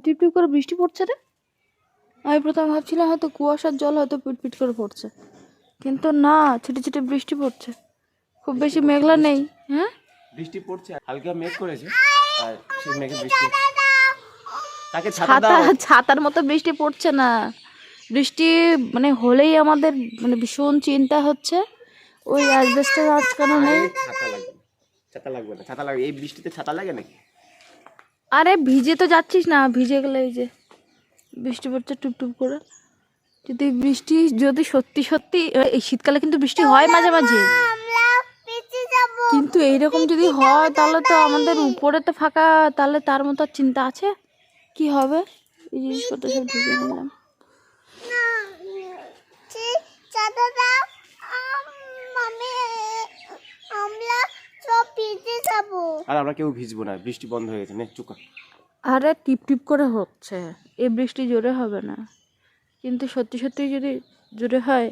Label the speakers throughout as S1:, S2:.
S1: টিপ টিপ করে বৃষ্টি পড়ছে রে। আমি প্রথমে ভাবছিলাম হয়তো কুয়াশার জল হয়তো পিটপিট করে পড়ছে, কিন্তু না, ছিটে ছিটে বৃষ্টি পড়ছে। খুব বেশি মেঘলা নেই। হ্যাঁ,
S2: বৃষ্টি পড়ছে, হালকা মেঘ করেছে, আর সেই মেঘে বৃষ্টি। তাকে
S1: ছাতা ছাতার মতো বৃষ্টি পড়ছে না। বৃষ্টি মানে হলেই আমাদের মানে ভীষণ চিন্তা হচ্ছে। ওই অ্যাসবেস্টাস আটকানো নেই।
S2: ছাতা লাগবে, ছাতা লাগবে না, ছাতা লাগবে। এই বৃষ্টিতে ছাতা লাগে নাকি?
S1: আরে ভিজে তো যাচ্ছিস না, ভিজে গেলে এই যে বৃষ্টি পড়ছে টুপটুপ করে। যদি সত্যি সত্যি এই শীতকালে কিন্তু বৃষ্টি হয় মাঝে মাঝে, কিন্তু এইরকম যদি হয় তাহলে তো আমাদের উপরে তো ফাঁকা, তাহলে তার মতো আর চিন্তা আছে কি হবে। এই জিনিসপত্র সব ঢুকে নিলাম।
S2: আর আমরা কেউ ভিজবো না, বৃষ্টি বন্ধ হয়ে গেছে। নে চুকা।
S1: আরে টিপ টিপ করে হচ্ছে, এই বৃষ্টি জোরে হবে না, কিন্তু সত্যি সত্যি যদি জোরে হয়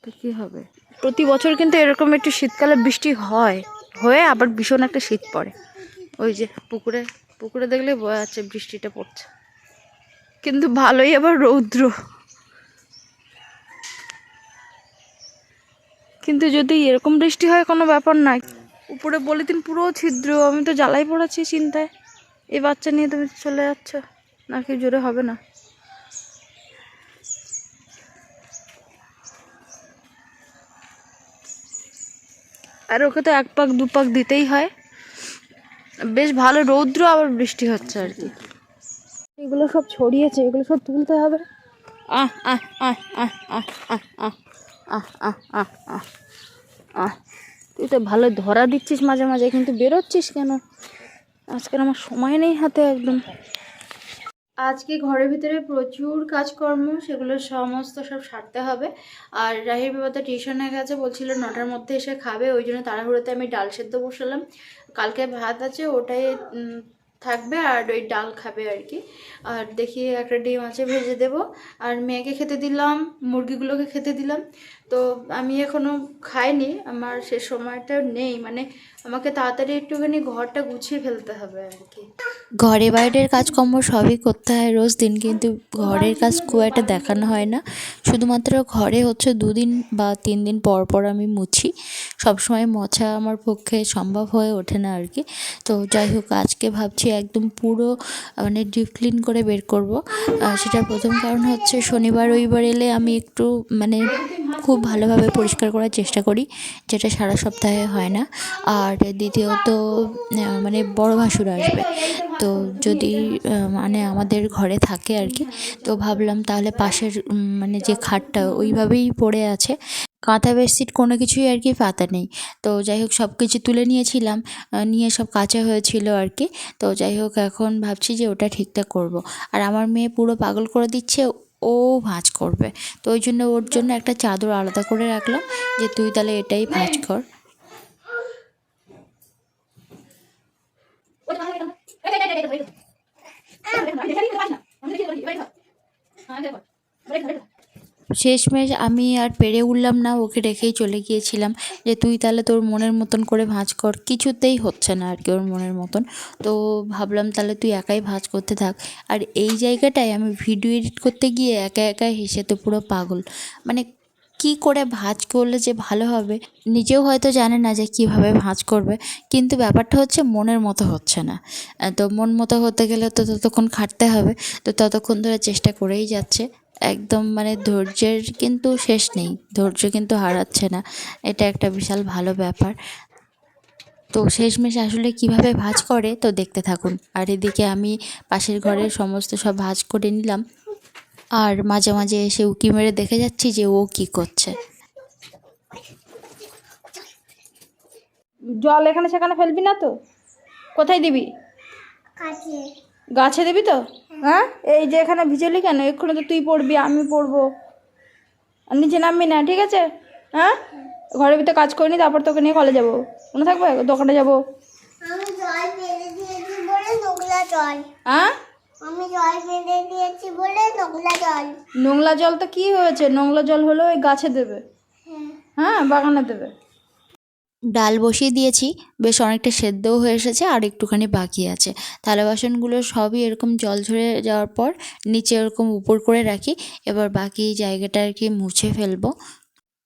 S1: তো কী হবে। প্রতি বছর কিন্তু এরকম একটু শীতকালে বৃষ্টি হয়, হয়ে আবার ভীষণ একটা শীত পড়ে। ওই যে পুকুরে পুকুরে দেখলে বোঝা যাচ্ছে বৃষ্টিটা পড়ছে, কিন্তু ভালোই আবার রৌদ্র। কিন্তু যদি এরকম বৃষ্টি হয় কোনো ব্যাপার না, উপরে পলিথিন পুরো ছিদ্র, আমি তো জ্বালাই পড়াচ্ছি চিন্তায়। এই বাচ্চা নিয়ে তুমি চলে যাচ্ছ, নাকি জোরে হবে না। আর ওকে তো এক পাক দু পাক দিতেই হয়। বেশ ভালো রৌদ্র, আবার বৃষ্টি হচ্ছে আর কি। এগুলো সব ছড়িয়েছে, এগুলো সব তুলতে হবে। আহ আহ আহ আহ আহ আহ আহ আহ আহ আহ আহ আহ তুই তো ভালো ধরা দিচ্ছিস মাঝে মাঝে, কিন্তু বেরোচ্ছিস কেন? আজকে আমার সময় নেই হাতে একদম। আজকে ঘরের ভিতরে প্রচুর কাজকর্ম, সেগুলো সমস্ত সব সারতে হবে। আর রাহির বাবা তো টিউশনে গেছে, বলছিল 9টার মধ্যে এসে খাবে, ওই জন্য তাড়াহুড়োতে আমি ডাল সেদ্ধ বসালাম। কালকে ভাত আছে, ওটাই থাকবে, আর ওই ডাল খাবে আর কি। আর দেখি একটা ডিম আছে, ভেজে দেবো। আর মেয়েকে খেতে দিলাম, মুরগিগুলোকে খেতে দিলাম। তো আমি এখনও খাইনি, আমার সে সময়টা নেই, মানে আমাকে তাড়াতাড়ি একটুখানি ঘরটা গুছিয়ে ফেলতে হবে আর কি।
S3: ঘরে বাইরের কাজকর্ম সবই করতে হয় রোজ দিন, কিন্তু ঘরের কাজ খুব একটা দেখানো হয় না। শুধুমাত্র ঘরে হচ্ছে 2 দিন বা 3 দিন পর পর আমি মুছি, সবসময় মোছা আমার পক্ষে সম্ভব হয়ে ওঠে না আর কি। তো যাই হোক, আজকে ভাবছি একদম পুরো মানে ডিপ ক্লিন করে বের করব। সেটার প্রথম কারণ হচ্ছে শনিবার রবিবার এলে আমি একটু মানে খুব ভালোভাবে পরিষ্কার করার চেষ্টা করি, যেটা সারা সপ্তাহে হয় না। আর দ্বিতীয়ত মানে বড় ভাসুর আসবে, তো যদি মানে আমাদের ঘরে থাকে আর কি। তো ভাবলাম তাহলে পাশের মানে যে খাটটা ওইভাবেই পড়ে আছে, কাঁথা বেডশিট কোনো কিছুই আর কি পাতা নেই। তো যাই হোক, সব কিছু তুলে নিয়েছিলাম, নিয়ে সব কাচা হয়েছিল আর কি। তো যাই হোক, এখন ভাবছি যে ওটা ঠিকঠাক করব। আর আমার মেয়ে পুরো পাগল করে দিচ্ছে, ও ভাঁজ করবে। তো ওই জন্য ওর জন্য একটা চাদর আলাদা করে রাখলাম, যে তুই তাহলে এটাই ভাঁজ কর। শেষমেশ আমি আর পেরে উঠলাম না, ওকে রেখেই চলে গিয়েছিলাম যে তুই তাহলে তোর মনের মতন করে ভাঁজ কর। কিছুতেই হচ্ছে না আর কি ওর মনের মতন। তো ভাবলাম তাহলে তুই একাই ভাঁজ করতে থাক। আর এই জায়গাটায় আমি ভিডিও এডিট করতে গিয়ে একা একা হেসে তো পুরো পাগল। মানে কি করে ভাঁজ করলে যে ভালো হবে নিজেও হয়তো জানে না যে কিভাবে ভাঁজ করবে, কিন্তু ব্যাপারটা হচ্ছে মনের মতো হচ্ছে না। তো মন মতো হতে গেলে তো ততক্ষণ খাটতে হবে, তো ততক্ষণ ধরে চেষ্টা করেই যাচ্ছে। একদম মানে ধৈর্যের কিন্তু শেষ নেই, ধৈর্য কিন্তু হারাচ্ছে না, এটা একটা বিশাল ভালো ব্যাপার। তো শেষমেশ আসলে কিভাবে ভাঁজ করে তো দেখতে থাকুন। আর এদিকে আমি পাশের ঘরের সমস্ত সব ভাঁজ করে নিলাম, আর মাঝে মাঝে এসে উঁকি মেরে দেখে যাচ্ছি যে ও কি করছে।
S1: জল এখানে সেখানে ফেলবি না তো? কোথায় দিবি? গাছে দিবি তো? হ্যাঁ, এই যে এখানে ভিজেলি কেন? এক্ষুনি তো তুই পড়বি, আমি পড়বো, আর নিচে নামবি না, ঠিক আছে? হ্যাঁ, ঘরের ভিতরে কাজ করিনি, তারপর তোকে নিয়ে কলে যাবো, মনে থাকবে? দোকানে যাবো। হ্যাঁ, নোংলা জল তো কি হয়েছে? নোংলা জল হলো ওই গাছে দেবে, হ্যাঁ, বাগানে দেবে।
S3: ডাল বসিয়ে দিয়েছি, বেশ অনেকটা সেদ্ধও হয়ে এসেছে, আর একটুখানি বাকি আছে। থালা বাসনগুলো সবই এরকম জল ঝরে যাওয়ার পর নিচে এরকম উপর করে রাখি। এবার বাকি জায়গাটা আর কি মুছে ফেলবো।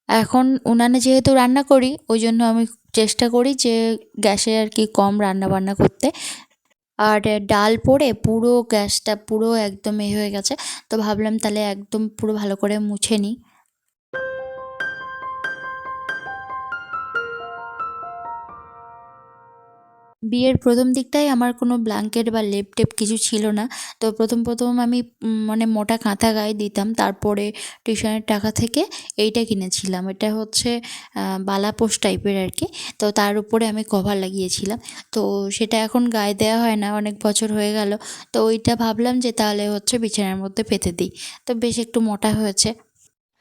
S3: এখন উনানে যেহেতু রান্না করি, ওই জন্য আমি চেষ্টা করি যে গ্যাসে আর কি কম রান্না বান্না করতে। আর ডাল পড়ে পুরো গ্যাসটা পুরো একদম হয়ে গেছে, তো ভাবলাম তাহলে একদম পুরো ভালো করে মুছে নিই। বিয়ের প্রথম দিকটায় আমার কোনো ব্ল্যাঙ্কেট বা লেপ টেপ কিছু ছিল না। তো প্রথম আমি মানে মোটা কাঁথা গায়ে দিতাম। তারপরে টিউশনের টাকা থেকে এইটা কিনেছিলাম। এটা হচ্ছে বালাপোষ টাইপের আর কি। তো তার উপরে আমি কভার লাগিয়েছিলাম। তো সেটা এখন গায়ে দেওয়া হয় না, অনেক বছর হয়ে গেল। তো ওইটা ভাবলাম যে তাহলে হচ্ছে বিছানার মধ্যে পেতে দিই। তো বেশ একটু মোটা হয়েছে।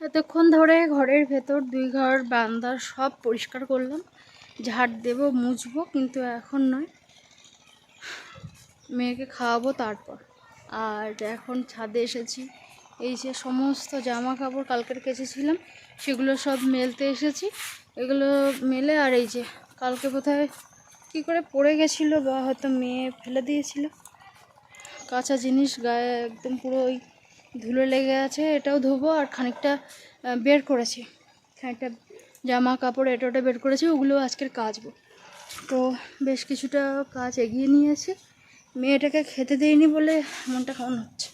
S1: এতক্ষণ ধরে ঘরের ভেতর 2 ঘর বারান্দা সব পরিষ্কার করলাম, ঝাড় দেবো মুছবো, কিন্তু এখন নয়, মেয়েকে খাওয়াবো তারপর। আর এখন ছাদে এসেছি, এই যে সমস্ত জামা কাপড় কালকের কেচেছিলাম সেগুলো সব মেলতে এসেছি। এগুলো মেলে, আর এই যে কালকে কোথায় কী করে পড়ে গেছিলো বা হয়তো মেয়ে ফেলে দিয়েছিল কাঁচা জিনিস, গায়ে একদম পুরো ওই ধুলো লেগে আছে, এটাও ধোবো। আর খানিকটা বের করেছি, খানিকটা জামা কাপড় এটা ওটা বের করেছি, ওগুলো আজকের কাচবো। তো বেশ কিছুটা কাজ এগিয়ে নিয়েছি। মেয়েটাকে খেতে দেইনি বলে মনটা কেমন হচ্ছে,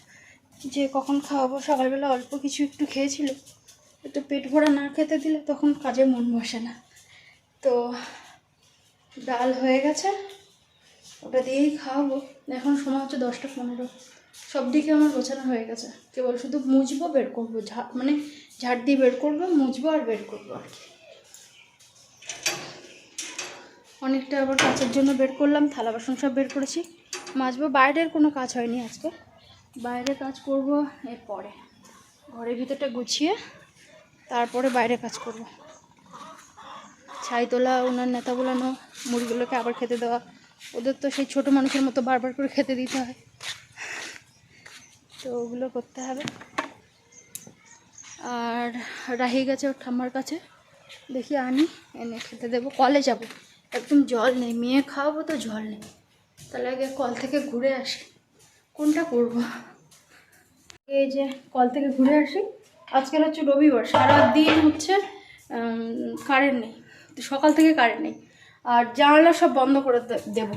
S1: যে কখন খাওয়াবো। সকালবেলা অল্প কিছু একটু খেয়েছিল, একটু পেট ভরা না খেতে দিলে তখন কাজে মন বসে না। তো ডাল হয়ে গেছে, ওটা দিয়েই খাওয়াবো। এখন সময় হচ্ছে 10টা 15। সব দিকে আমার গোছানো হয়ে গেছে, কেবল শুধু মুছবো বের করবো, মানে ঝাড় দিয়ে বের করবো, মুছবো আর বের করবো আর কি। অনেকটা আবার কাচের জন্য বের করলাম, থালা বাসন সব বের করেছি, মাজবো। বাইরের কোনো কাজ হয়নি আজকে, বাইরে কাজ করব এরপরে। ঘরের ভিতরটা গুছিয়ে তারপরে বাইরে কাজ করব। ছাই তোলা, উনার নেতা বোলানো, মুড়িগুলোকে আবার খেতে দেওয়া, ওদের তো সেই ছোটো মানুষের মতো বারবার করে খেতে দিতে হয়, তো ওগুলো করতে হবে। আর রাহি গেছে ওর ঠাম্মার কাছে, দেখি আনি, এনে খেতে দেবো। কলে যাব, একদম জল নেই, মেয়ে খাওয়াবো তো জল নেই, তাহলে আগে কল থেকে ঘুরে আসি, কোনটা করব। এই যে কল থেকে ঘুরে আসি। আজকের হচ্ছে রবিবার, সারাদিন হচ্ছে কারেন্ট নেই, তো সকাল থেকে কারেন্ট নেই। আর জানালা সব বন্ধ করে দেবো,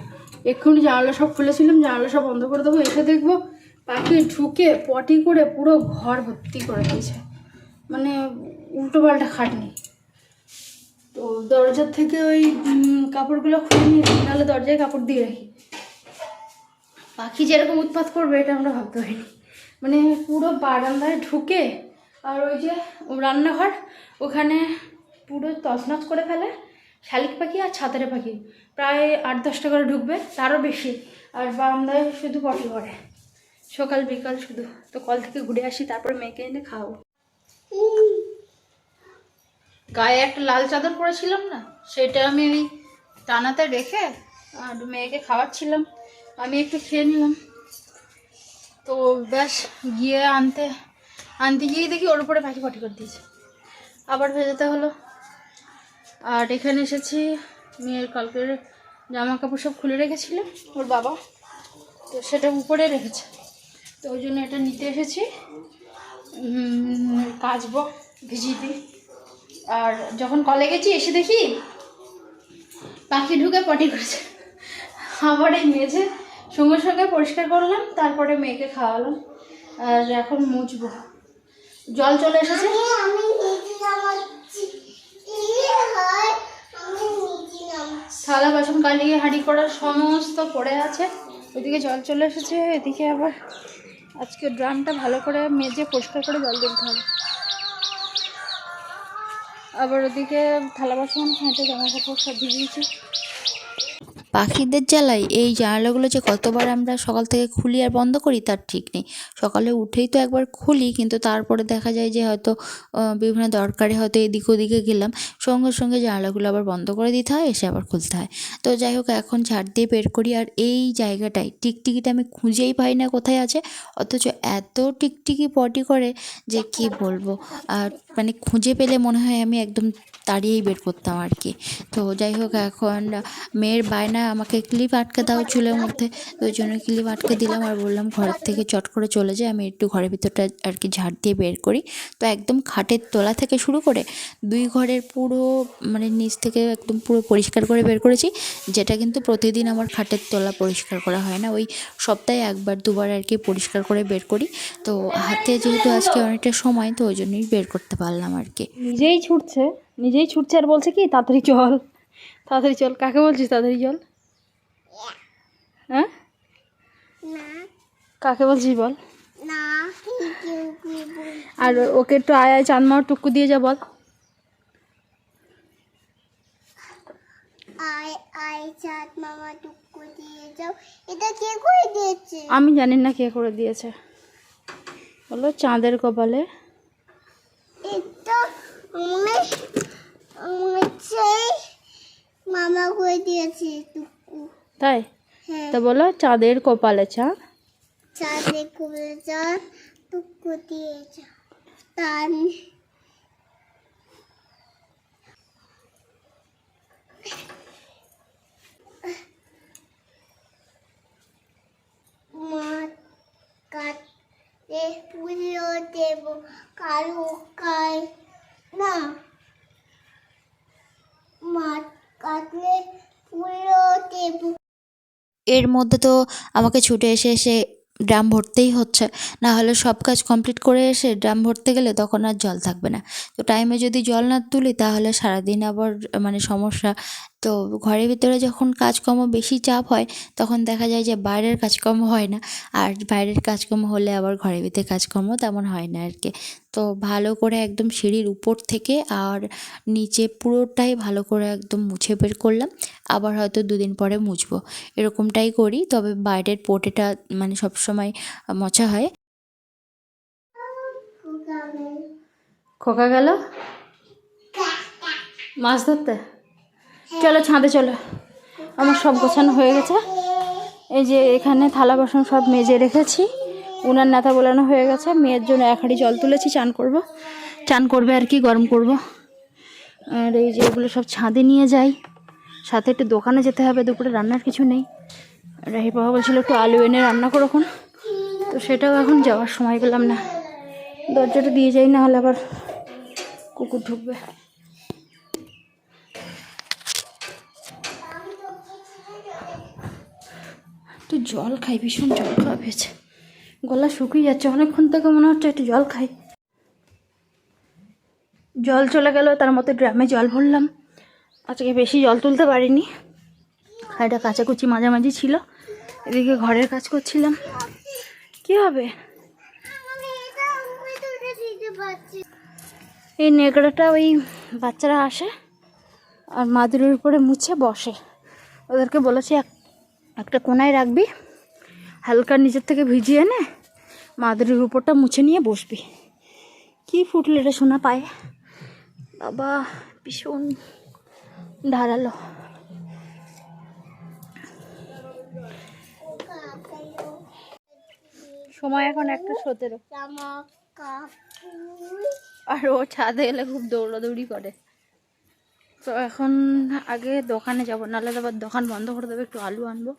S1: এক্ষুনি জানালা সব খুলেছিলাম, জানালা সব বন্ধ করে দেবো। এসে দেখবো পাখি ঢুকে পটি করে পুরো ঘর ভর্তি করে দিয়েছে, মানে উল্টো পাল্টা খাটনি। তো দরজার থেকে ওই কাপড়গুলো খুলে নিয়েছি, নাহলে দরজায় কাপড় দিয়ে রাখি। পাখি যেরকম উৎপাত করবে এটা আমরা ভাবতে পারিনি, মানে পুরো বারান্দায় ঢুকে, আর ওই যে রান্নাঘর ওখানে পুরো তছনছ করে ফেলে। শালিক পাখি আর ছাতারে পাখি প্রায় 8-10টা করে ঢুকবে, তারও বেশি। আর বারান্দায় শুধু পটি করে, সকাল বিকাল শুধু। তো কল থেকে ঘুরে আসি, তারপরে মেয়েকে এনে খাওয়াবো। গায়ে একটা লাল চাদর পরেছিলাম না, সেটা আমি ওই টানাতে রেখে আর মেয়েকে খাওয়াচ্ছিলাম, আমি একটু খেয়ে নিলাম। তো ব্যাস গিয়ে আনতে গিয়ে দেখি ওর উপরে পাখি পটি করে দিয়েছে, আবার ভেজাতে হলো। আর এখানে এসেছি, মেয়ের কালকের জামা কাপড় সব খুলে রেখেছিল ওর বাবা, তো সেটা উপরে রেখেছে, তো ওই জন্য এটা নিতে এসেছি, কাচবো ভিজিয়ে দিই। আর যখন কলে গেছি এসে দেখি পাখি ঢুকে পটি করেছে, আবার এই মেঝে সঙ্গে সঙ্গে পরিষ্কার করলাম, তারপরে মেয়েকে খাওয়ালাম। আর এখন মুছবো, জল চলে এসেছে। থালা বাসন কালিয়ে হাঁড়ি করার সমস্ত পড়ে আছে, ওইদিকে জল চলে এসেছে, এদিকে আবার আজকে ড্রামটা ভালো করে মেজে পরিষ্কার করে জল দিতে হবে। আবার ওদিকে থালা বাসন হাঁটে জামা কাপড় সব ভিজিয়েছি।
S3: পাখিদের জ্বালায় এই জানালাগুলো যে কতবার আমরা সকাল থেকে খুলি আর বন্ধ করি তার ঠিক নেই। সকালে উঠেই তো একবার খুলি, কিন্তু তারপরে দেখা যায় যে হয়তো বিভিন্ন দরকারে হয়তো এদিক ওদিকে গেলাম, সঙ্গে সঙ্গে জানালাগুলো আবার বন্ধ করে দিতে হয়, এসে আবার খুলতে হয়। তো যাই হোক, এখন ঝাড় দিয়ে বের করি। আর এই জায়গাটায় টিকটিকিটা আমি খুঁজেই পাই না কোথায় আছে, অথচ এত টিকটিকি পটি করে যে কি বলবো। আর মানে খুঁজে পেলে মনে হয় আমি একদম তাড়িয়েই বের করতাম আর কি। তো যাই হোক, এখন মেয়ের বায়না আমাকে ক্লিপ আটকে দাও চুলের মধ্যে, তো ওই জন্য ক্লিপ আটকে দিলাম আর বললাম ঘরের থেকে চট করে চলে যায়, আমি একটু ঘরের ভিতরটা আর কি ঝাড় দিয়ে বের করি। তো একদম খাটের তলা থেকে শুরু করে 2 ঘরের পুরো মানে নিচ থেকে একদম পুরো পরিষ্কার করে বের করেছি, যেটা কিন্তু প্রতিদিন আমার খাটের তলা পরিষ্কার করা হয় না, ওই সপ্তাহে 1-2 বার আর কি পরিষ্কার করে বের করি। তো হাতে যেহেতু আজকে অনেকটা সময়, তো ওই জন্যই বের করতে পারলাম আর কি।
S1: নিজেই ছুটছে আর বলছে কি তাড়াতাড়ি চল, তাড়াতাড়ি চল। কাকে বলছিস তাড়াতাড়ি চল? হ্যাঁ, কাকে বলছিস বল? আর ওকে একটু আয় আয় চাঁদ মামার টুকু দিয়ে যা বল। আমি জানি না কে করে দিয়েছে, বলো চাঁদের কপালে।
S4: মামা করে দিয়েছে
S1: তাই? তা বলো চাঁদের কপালে চাঁদ,
S4: চাঁদের কপালে চাঁদ টুকু দিয়েছে। তার মাঠ কাটে পুজো দেব, কারো কায় না মাঠ কাটলে পুজো দেব।
S3: এর মধ্যে তো আমাকে ছুটে এসে এসে ড্রাম ভরতেই হচ্ছে, না হলে সব কাজ কমপ্লিট করে এসে ড্রাম ভরতে গেলে তখন আর জল থাকবে না। তো টাইমে যদি জল না তুলি তাহলে সারাদিন আবার মানে সমস্যা। তো ঘরের ভিতরে যখন কাজকর্ম বেশি চাপ হয় তখন দেখা যায় যে বাইরের কাজকর্ম হয় না, আর বাইরের কাজকর্ম হলে আবার ঘরের ভিতরে কাজকর্ম তেমন হয় না আর কি। তো ভালো করে একদম সিঁড়ির উপর থেকে আর নিচে পুরোটাই ভালো করে একদম মুছে বের করলাম, আবার হয়তো 2 দিন পরে মুছবো, এরকমটাই করি। তবে বাইরের পোটেটা মানে সবসময় মোছা হয়।
S1: খোকা গেল মাছ ধরতে। চলো ছাদে চলো, আমার সব গোছানো হয়ে গেছে। এই যে এখানে থালা বাসন সব মেজে রেখেছি, উনার নেতা বোলানো হয়ে গেছে। মেয়ের জন্য 1 হাঁড়ি জল তুলেছি, চান করবে আর কি, গরম করব। আর এই যে এগুলো সব ছাদে নিয়ে যাই, সাথে একটু দোকানে যেতে হবে, দুপুরে রান্নার কিছু নেই। রাহি বাবা বলছিল একটু আলু এনে রান্না করো এখন, তো সেটাও এখন যাওয়ার সময় পেলাম না। দরজাটা দিয়ে যাই, না হলে আবার কুকুর ঢুকবে। একটু জল খাই, ভীষণ জল খাওয়া পেয়েছে, গলা শুকিয়ে যাচ্ছে অনেকক্ষণ থেকে, মনে হচ্ছে একটু জল খাই। জল চলে গেল, তার মতো ড্রামে জল ভরলাম। আজকে বেশি জল তুলতে পারিনি, এটা কাচাকুচি মাঝামাঝি ছিল, এদিকে ঘরের কাজ করছিলাম। কি হবে এই নেকড়াটা, ওই বাচ্চারা আসে আর মাদুরের উপরে মুছে বসে, ওদেরকে বলেছি একটা কোনায় রাখবি, হালকা নিচের থেকে ভিজিয়ে এনে মাদুরের উপরটা মুছে নিয়ে বসবি। কি ফুটলে রে সোনা পায়ে, বাবা ভীষণ ধারালো। সময় এখন 1:17, আর ও ছাদে এলে খুব দৌড়াদৌড়ি করে। তো এখন আগে দোকানে যাব, নাহলে আবার দোকান বন্ধ করে দেবে। একটু আলু আনবো,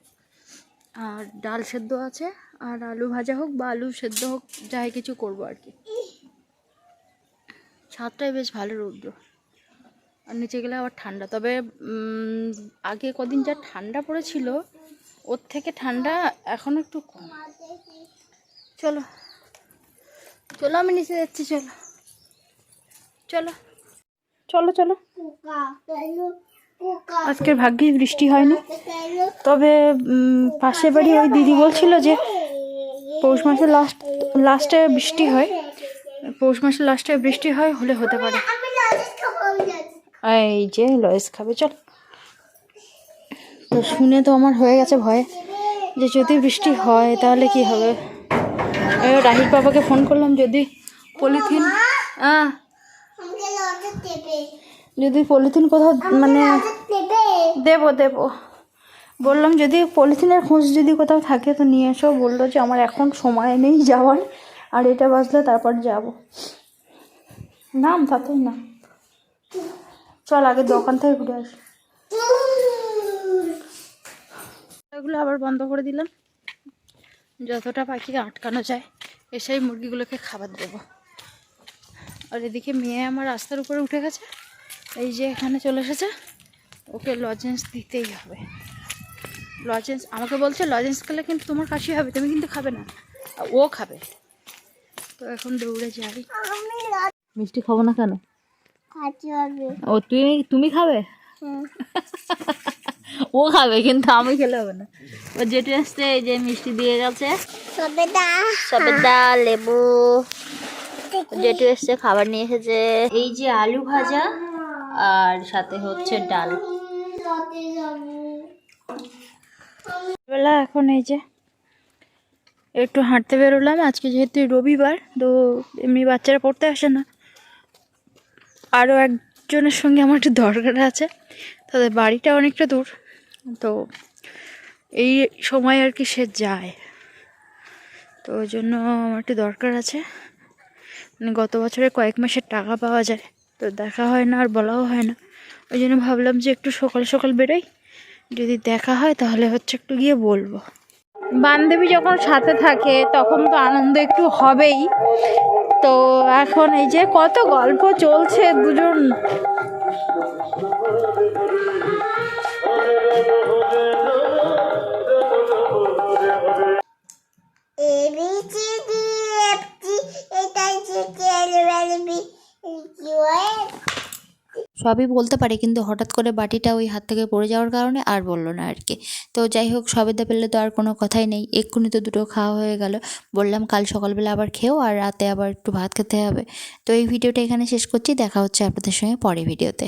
S1: আর ডাল সেদ্ধ আছে, আর আলু ভাজা হোক বা আলু সেদ্ধ হোক, যাই কিছু করবো আর কি। ছাদটাই বেশ ভালো রৌদ্র, আর নিচে গেলে আবার ঠান্ডা। তবে আগে কদিন যা ঠান্ডা পড়েছিল, ওর থেকে ঠান্ডা এখন একটু কম। চলো চলো, আমি নিচে যাচ্ছি, চলো চলো চলো চলো। আজকের ভাগ্যে বৃষ্টি হয়নি, তবে পাশের বাড়ি ওই দিদি বলছিল যে পৌষ মাসের লাস্টে বৃষ্টি হয়, পৌষ মাসের লাস্টে বৃষ্টি হয়, হলে হতে পারে। এই যে লয়েস খাবে, চল। তো শুনে তো আমার হয়ে গেছে ভয়ে, যে যদি বৃষ্টি হয় তাহলে কি হবে। রাহির বাবাকে ফোন করলাম, যদি পলিথিন কোথাও মানে দেবো বললাম, যদি পলিথিনের খোঁজ যদি কোথাও থাকে তো নিয়ে এসো। বললো যে আমার এখন সময় নেই যাওয়ার, আর এটা বাজলে তারপর যাব। নাম তাতেই না, চল আগে দোকান থেকে ঘুরে আসি। এগুলো আবার বন্ধ করে দিলাম, যতটা পাখিকে আটকানো যায় এসেই মুরগিগুলোকে খাবার দেবো। আর এদিকে মেয়ে আমার রাস্তার উপরে উঠে গেছে, এই যে এখানে চলে এসেছে, ওকে লজেন্স দিতেই হবে। লজেন্স আমাকে বলছে লজেন্স খেলে কিন্তু তোমার কাশি হবে, তুমি কিন্তু খাবে না, আর ও খাবে। তো এখন দৌড়ে যাই। মিষ্টি খাবো না কেন?
S4: খাতে হবে।
S1: ও তুমি খাবে? ও খাবে কিন্তু আমি খেলে হবে না। ও যেটা আসছে এই যে মিষ্টি দিয়ে গেছে, সবেদা লেবু, যেটু এসছে খাবার নিয়ে এসেছে, এই যে আলু ভাজা আর সাথে হচ্ছে ডাল। বেলা এখন এই যে একটু হাঁটতে বেরোলাম, আজকে যেহেতু রবিবার, তো এমনি বাচ্চারা পড়তে আসে না, আরও একজনের সঙ্গে আমার একটু দরকার আছে, তাদের বাড়িটা অনেকটা দূর, তো এই সময় আর কি সে যায়, তো ওই জন্য আমার একটু দরকার আছে। মানে গত বছরে কয়েক মাসের টাকা পাওয়া যায়, তো দেখা হয় না আর বলাও হয় না, ওই জন্য ভাবলাম যে একটু সকাল সকাল বেরোই, যদি দেখা হয় তাহলে হচ্ছে একটু গিয়ে বলবো। বান্ধবী যখন সাথে থাকে তখন তো আনন্দ একটু হবেই। তো এখন এই যে কত গল্প চলছে দুজন,
S3: সবই বলতে পারে, কিন্তু হঠাৎ করে বাটিটা ওই হাত থেকে পড়ে যাওয়ার কারণে আর বললো না আর কি। তো যাই হোক, সবেদা পেলে তো আর কোনো কথাই নেই, এক্ষুনি তো দুটো খাওয়া হয়ে গেল। বললাম কাল সকালবেলা আবার খেও, আর রাতে আবার একটু ভাত খেতে হবে। তো এই ভিডিওটা এখানে শেষ করছি, দেখা হচ্ছে আপনাদের সঙ্গে পরের ভিডিওতে।